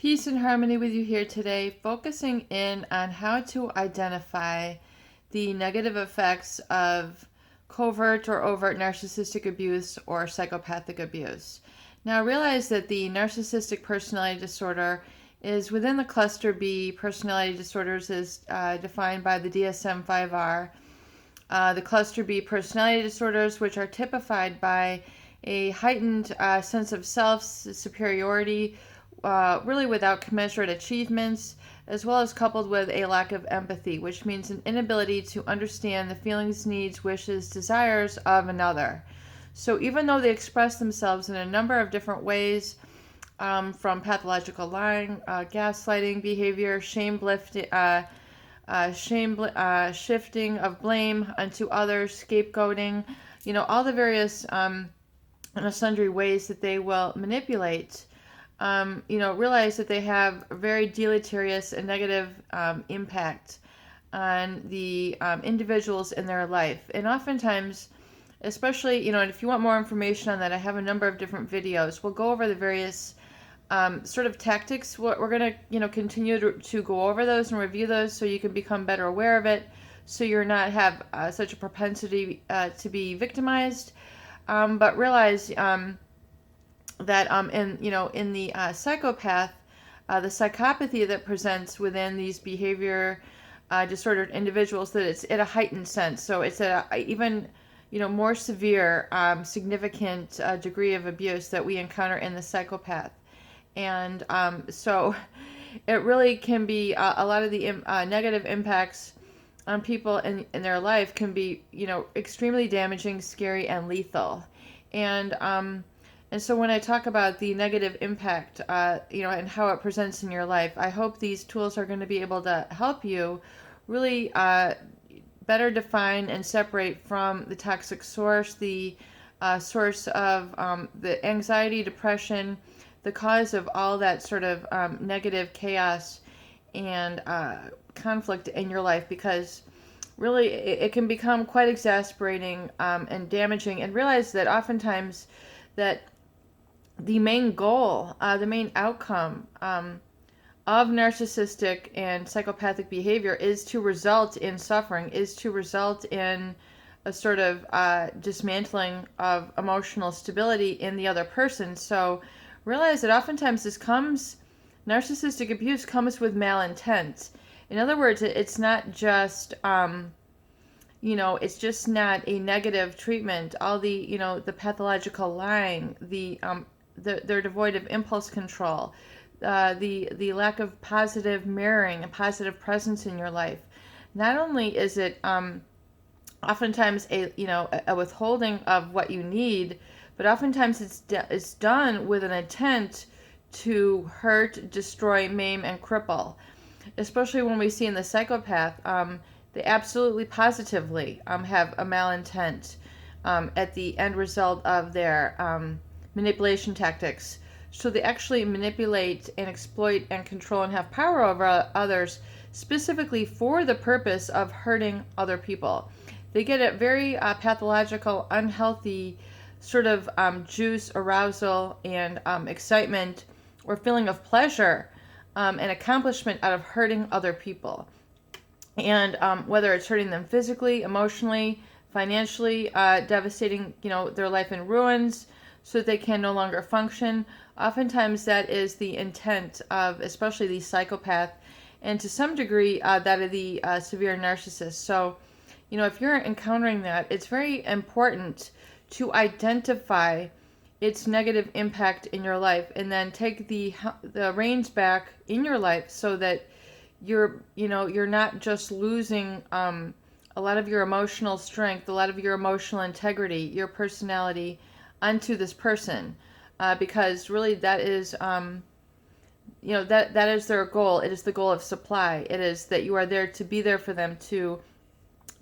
Peace and harmony with you here today, focusing in on how to identify the negative effects of covert or overt narcissistic abuse or psychopathic abuse. Now, realize that the narcissistic personality disorder is within the cluster B personality disorders as defined by the DSM-5R. The cluster B personality disorders, which are typified by a heightened sense of self superiority, really without commensurate achievements, as well as coupled with a lack of empathy, which means an inability to understand the feelings, needs, wishes, desires of another. So even though they express themselves in a number of different ways, from pathological lying, gaslighting behavior, shifting of blame onto others, scapegoating, all the various and sundry ways that they will manipulate, realize that they have a very deleterious and negative impact on the individuals in their life. And oftentimes, especially, and if you want more information on that, I have a number of different videos. We'll go over the various sort of tactics. We're going to, continue to go over those and review those so you can become better aware of it, so you're not have such a propensity to be victimized. But realize that in the psychopath, the psychopathy that presents within these behavior disordered individuals, that it's at a heightened sense. So it's at a even more severe, significant degree of abuse that we encounter in the psychopath. And so it really can be a lot of the negative impacts on people in their life can be, extremely damaging, scary, and lethal. And so when I talk about the negative impact, and how it presents in your life, I hope these tools are going to be able to help you really better define and separate from the toxic source, the source of the anxiety, depression, the cause of all that sort of negative chaos and conflict in your life, because really it can become quite exasperating and damaging. And realize that oftentimes that the main goal, the main outcome of narcissistic and psychopathic behavior is to result in suffering, is to result in a sort of dismantling of emotional stability in the other person. So realize that oftentimes narcissistic abuse comes with malintent. In other words, it's not just, it's just not a negative treatment. All the, the pathological lying, they're devoid of impulse control, the lack of positive mirroring and positive presence in your life. Not only is it oftentimes a withholding of what you need, but oftentimes it's done with an intent to hurt, destroy, maim, and cripple. Especially when we see in the psychopath, they absolutely positively have a malintent at the end result of their manipulation tactics. So they actually manipulate and exploit and control and have power over others, specifically for the purpose of hurting other people. They get a very pathological, unhealthy sort of juice, arousal, and excitement or feeling of pleasure and accomplishment out of hurting other people. And whether it's hurting them physically, emotionally, financially, devastating, their life in ruins so that they can no longer function. Oftentimes that is the intent of especially the psychopath, and to some degree that of the severe narcissist. So, if you're encountering that, it's very important to identify its negative impact in your life, and then take the reins back in your life so that you're not just losing a lot of your emotional strength, a lot of your emotional integrity, your personality onto this person, because really that is that is their goal. It is the goal of supply. It is that you are there to be there for them, to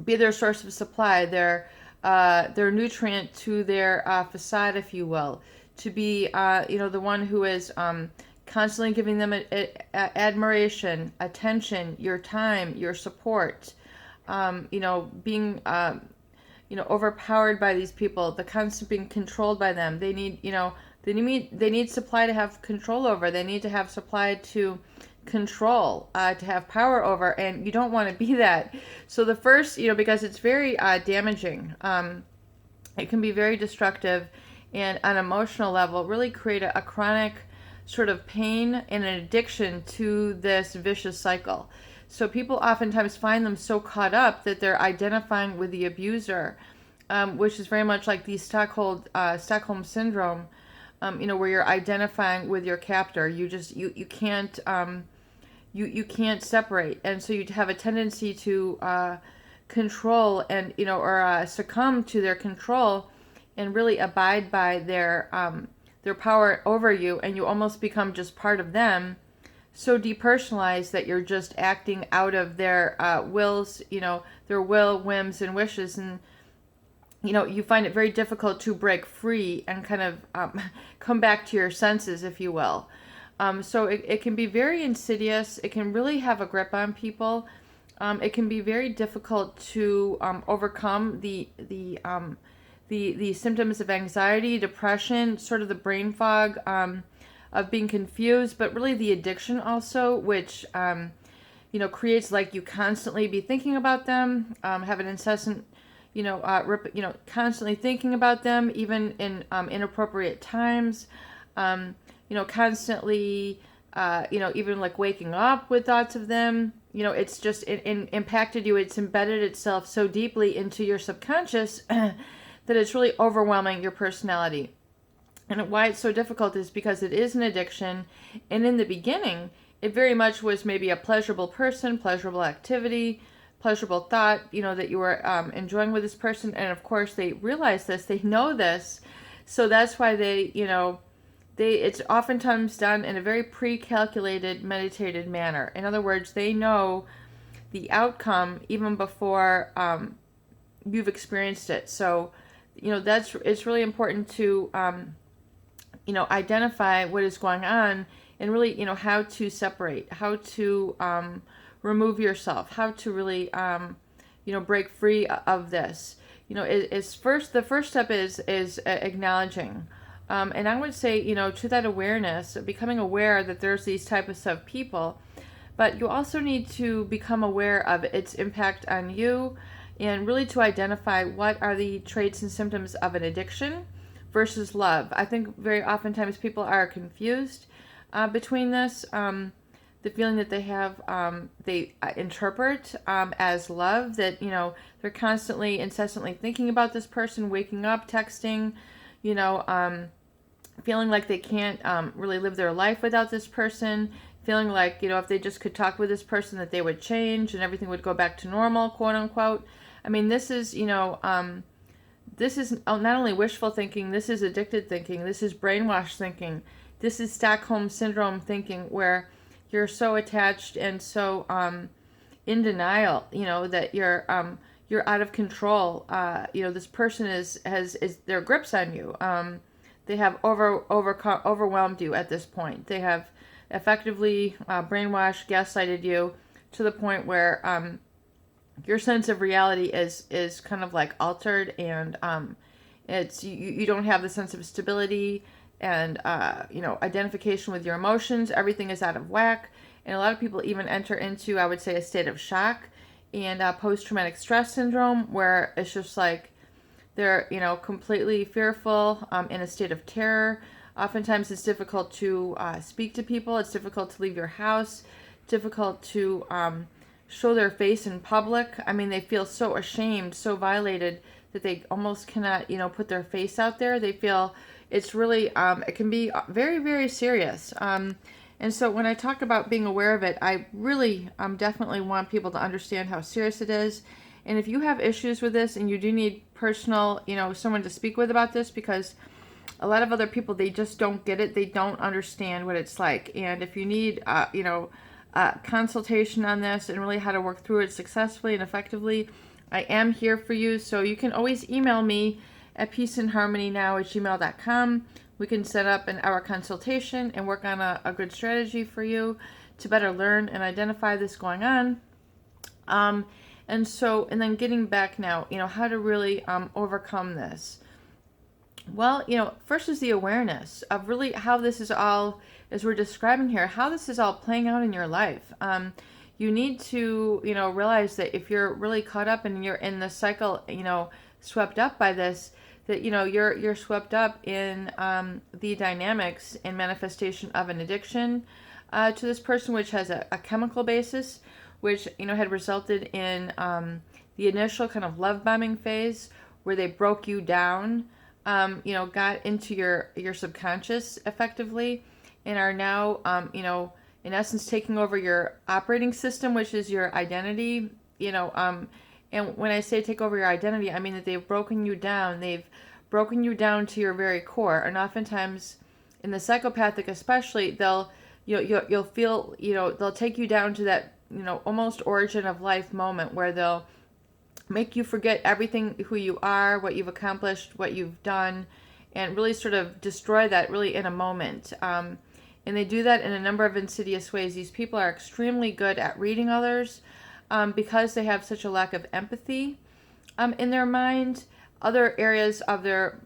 be their source of supply, their nutrient to their facade, if you will, to be the one who is constantly giving them admiration, attention, your time, your support, being overpowered by these people, the constant being controlled by them. They need They need supply to have control over. They need to have supply to control, to have power over, and you don't want to be that. So the first, because it's very damaging. It can be very destructive, and on an emotional level, really create a chronic sort of pain and an addiction to this vicious cycle. So people oftentimes find them so caught up that they're identifying with the abuser, which is very much like the Stockholm syndrome, where you're identifying with your captor. You can't you can't separate, and so you have a tendency to control and or succumb to their control, and really abide by their power over you, and you almost become just part of them, so depersonalized that you're just acting out of their wills, their will, whims, and wishes, and you find it very difficult to break free and kind of come back to your senses, if you will. So it can be very insidious. It can really have a grip on people. It can be very difficult to overcome the symptoms of anxiety, depression, sort of the brain fog of being confused, but really the addiction also, which creates like you constantly be thinking about them, have an incessant constantly thinking about them, even in inappropriate times, constantly, even like waking up with thoughts of them. It's just impacted you. It's embedded itself so deeply into your subconscious that it's really overwhelming your personality. And why it's so difficult is because it is an addiction. And in the beginning, it very much was maybe a pleasurable person, pleasurable activity, pleasurable thought, that you were enjoying with this person. And of course they realize this, they know this. So that's why it's oftentimes done in a very pre-calculated, meditated manner. In other words, they know the outcome even before you've experienced it. So, it's really important to, identify what is going on, and really, how to separate, how to remove yourself, how to really, break free of this. The first step is acknowledging. And I would say, to that awareness, becoming aware that there's these types of people, but you also need to become aware of its impact on you, and really to identify what are the traits and symptoms of an addiction versus love. I think very oftentimes people are confused between this. The feeling that they have, they interpret as love, that, they're constantly, incessantly thinking about this person, waking up, texting, feeling like they can't really live their life without this person, feeling like, if they just could talk with this person that they would change and everything would go back to normal, quote unquote. I mean, this is, this is not only wishful thinking, this is addicted thinking, this is brainwashed thinking, this is Stockholm syndrome thinking, where you're so attached and so in denial, that you're out of control. This person has their grips on you. They have overwhelmed you at this point. They have effectively brainwashed, gaslighted you to the point where your sense of reality is kind of like altered, and it's you don't have the sense of stability and identification with your emotions. Everything is out of whack, and a lot of people even enter into, I would say, a state of shock and post-traumatic stress syndrome, where it's just like they're completely fearful, in a state of terror. Oftentimes it's difficult to speak to people. It's difficult to leave your house, difficult to show their face in public. I mean, they feel so ashamed, so violated, that they almost cannot put their face out there. They feel it's really, it can be very, very serious. And so when I talk about being aware of it, I really definitely want people to understand how serious it is. And if you have issues with this and you do need personal, someone to speak with about this, because a lot of other people, they just don't get it. They don't understand what it's like. And if you need, consultation on this and really how to work through it successfully and effectively, I am here for you. So you can always email me at peaceandharmonynow@gmail.com. We can set up an hour consultation and work on a good strategy for you to better learn and identify this going on. And then getting back now, how to really overcome this. Well, first is the awareness of really how this is all, as we're describing here, how this is all playing out in your life. You need to, realize that if you're really caught up and you're in the cycle, swept up by this, that, you're swept up in the dynamics and manifestation of an addiction to this person, which has a chemical basis, which, had resulted in the initial kind of love bombing phase where they broke you down, got into your subconscious effectively, and are now, in essence, taking over your operating system, which is your identity, and when I say take over your identity, I mean that they've broken you down. They've broken you down to your very core. And oftentimes, in the psychopathic especially, you'll feel, they'll take you down to that, almost origin of life moment where they'll make you forget everything, who you are, what you've accomplished, what you've done, and really sort of destroy that really in a moment. And they do that in a number of insidious ways. These people are extremely good at reading others because they have such a lack of empathy in their mind. Other areas of their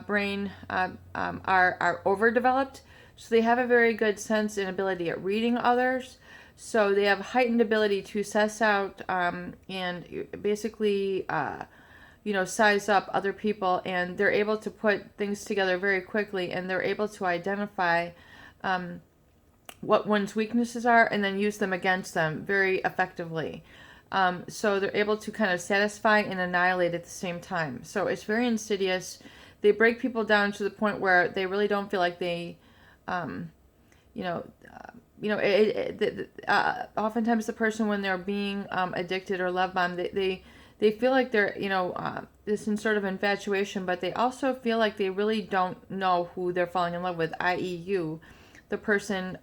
brain are overdeveloped, so they have a very good sense and ability at reading others. So they have heightened ability to suss out and basically, size up other people, and they're able to put things together very quickly, and they're able to identify what one's weaknesses are and then use them against them very effectively. So they're able to kind of satisfy and annihilate at the same time. So it's very insidious. They break people down to the point where they really don't feel like they, oftentimes the person, when they're being addicted or love bombed, they feel like they're, this in sort of infatuation, but they also feel like they really don't know who they're falling in love with, i.e. you, the person.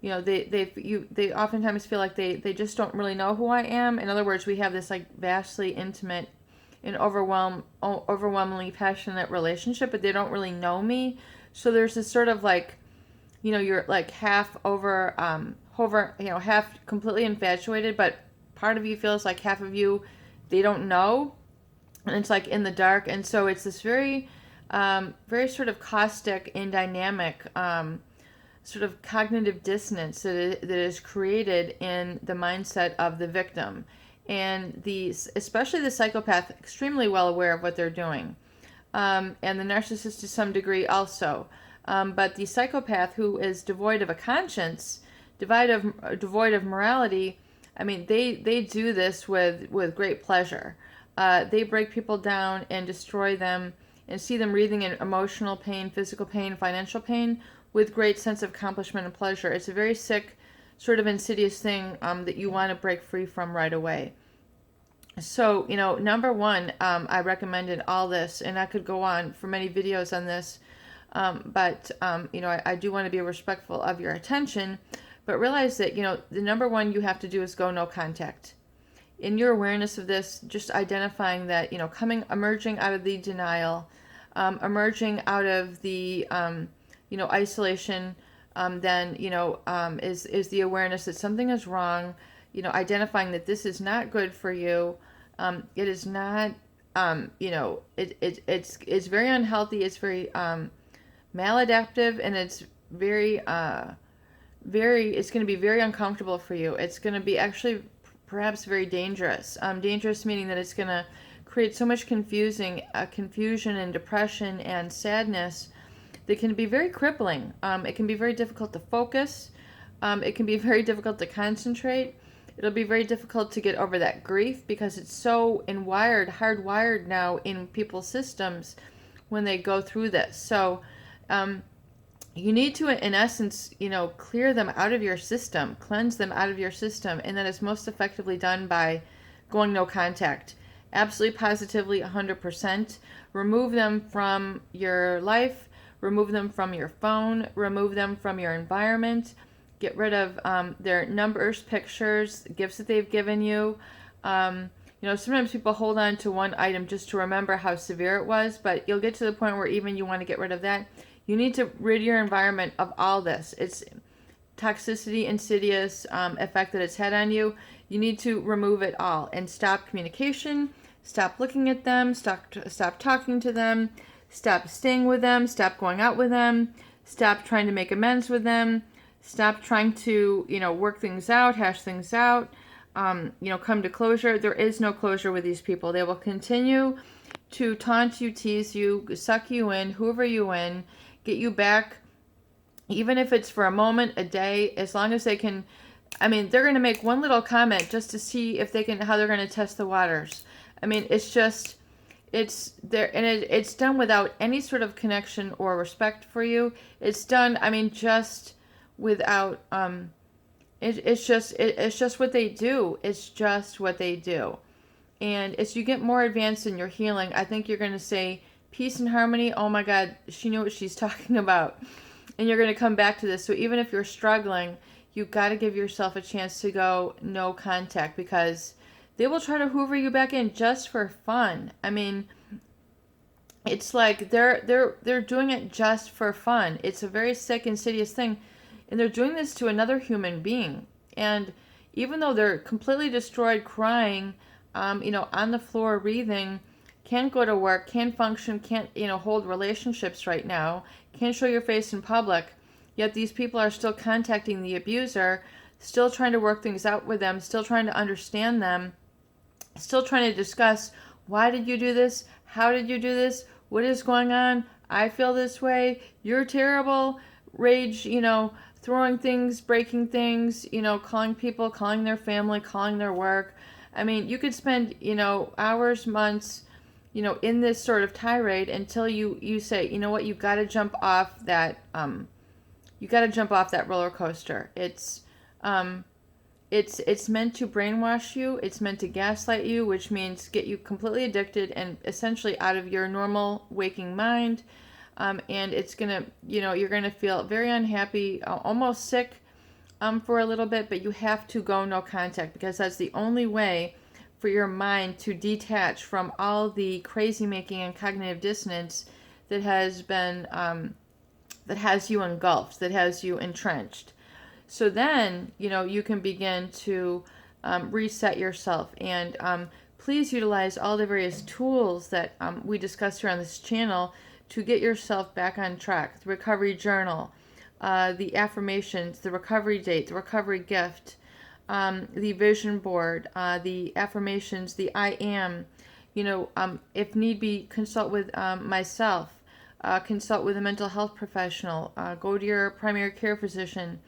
They oftentimes feel like they just don't really know who I am. In other words, we have this like vastly intimate and overwhelmingly passionate relationship, but they don't really know me. So there's this sort of like, you're like half half completely infatuated, but part of you feels like half of you they don't know, and it's like in the dark. And so it's this very very sort of caustic and dynamic sort of cognitive dissonance that is created in the mindset of the victim. And especially the psychopath, extremely well aware of what they're doing. And the narcissist to some degree also. But the psychopath, who is devoid of a conscience, devoid of morality, I mean, they do this with great pleasure. They break people down and destroy them and see them wreathing in emotional pain, physical pain, financial pain, with great sense of accomplishment and pleasure. It's a very sick, sort of insidious thing that you want to break free from right away. So, number one, I recommended all this, and I could go on for many videos on this, but I do want to be respectful of your attention, but realize that, the number one you have to do is go no contact. In your awareness of this, just identifying that, emerging out of the denial, emerging out of the isolation, then, is the awareness that something is wrong, identifying that this is not good for you. It is not, it's very unhealthy. It's very maladaptive, and it's very, it's going to be very uncomfortable for you. It's going to be actually perhaps very dangerous. Dangerous meaning that it's going to create so much confusion and depression and sadness. They can be very crippling. It can be very difficult to focus. It can be very difficult to concentrate. It'll be very difficult to get over that grief because it's so hardwired now in people's systems when they go through this. So you need to, in essence, clear them out of your system, cleanse them out of your system, and that is most effectively done by going no contact. Absolutely, positively, 100%. Remove them from your life. Remove them from your phone, remove them from your environment, get rid of their numbers, pictures, gifts that they've given you. Sometimes people hold on to one item just to remember how severe it was, but you'll get to the point where even you want to get rid of that. You need to rid your environment of all this. It's toxicity, insidious effect that it's had on you. You need to remove it all and stop communication, stop looking at them, stop talking to them, Stop staying with them. Stop going out with them. Stop trying to make amends with them. Stop trying to, work things out, hash things out, come to closure. There is no closure with these people. They will continue to taunt you, tease you, suck you in, hoover you in, get you back, even if it's for a moment, a day, as long as they can. I mean, they're going to make one little comment just to see if they can, how they're going to test the waters. I mean, it's just, it's there, and it's done without any sort of connection or respect for you. It's done, I mean, just without, it's just what they do. It's just what they do. And as you get more advanced in your healing, I think you're going to say, peace and harmony, oh my God, she knew what she's talking about. And you're going to come back to this. So even if you're struggling, you've got to give yourself a chance to go no contact, because they will try to hoover you back in just for fun. I mean, it's like they're doing it just for fun. It's a very sick, insidious thing. And they're doing this to another human being. And even though they're completely destroyed, crying, on the floor, breathing, can't go to work, can't function, can't, hold relationships right now, can't show your face in public, yet these people are still contacting the abuser, still trying to work things out with them, still trying to understand them, still trying to discuss, why did you do this? How did you do this? What is going on? I feel this way. You're terrible. Rage, throwing things, breaking things, calling people, calling their family, calling their work. I mean, you could spend, hours, months, in this sort of tirade until you say, you know what, you've got to jump off that, roller coaster. It's meant to brainwash you. It's meant to gaslight you, which means get you completely addicted and essentially out of your normal waking mind. And it's gonna, you're gonna feel very unhappy, almost sick, for a little bit, but you have to go no contact, because that's the only way for your mind to detach from all the crazy making and cognitive dissonance that has been, that has you engulfed, that has you entrenched. So then, you can begin to reset yourself, and please utilize all the various tools that we discussed here on this channel to get yourself back on track. The recovery journal, the affirmations, the recovery date, the recovery gift, the vision board, the affirmations, the I am, if need be, consult with myself, consult with a mental health professional, go to your primary care physician,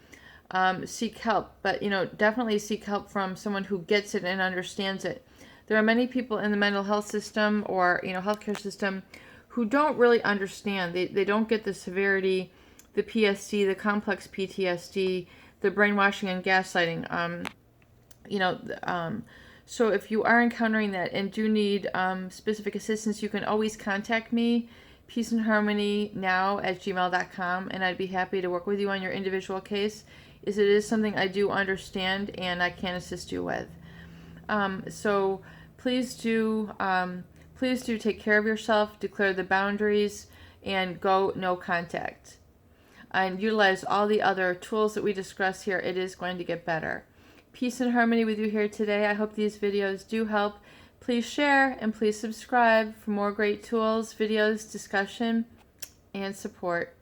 seek help, but, definitely seek help from someone who gets it and understands it. There are many people in the mental health system or, healthcare system who don't really understand. They don't get the severity, the PSD, the complex PTSD, the brainwashing and gaslighting. So if you are encountering that and do need specific assistance, you can always contact me, peaceandharmonynow@gmail.com, and I'd be happy to work with you on your individual case, as it is something I do understand and I can assist you with. So please do take care of yourself, declare the boundaries, and go no contact. And utilize all the other tools that we discuss here. It is going to get better. Peace and harmony with you here today. I hope these videos do help. Please share and please subscribe for more great tools, videos, discussion, and support.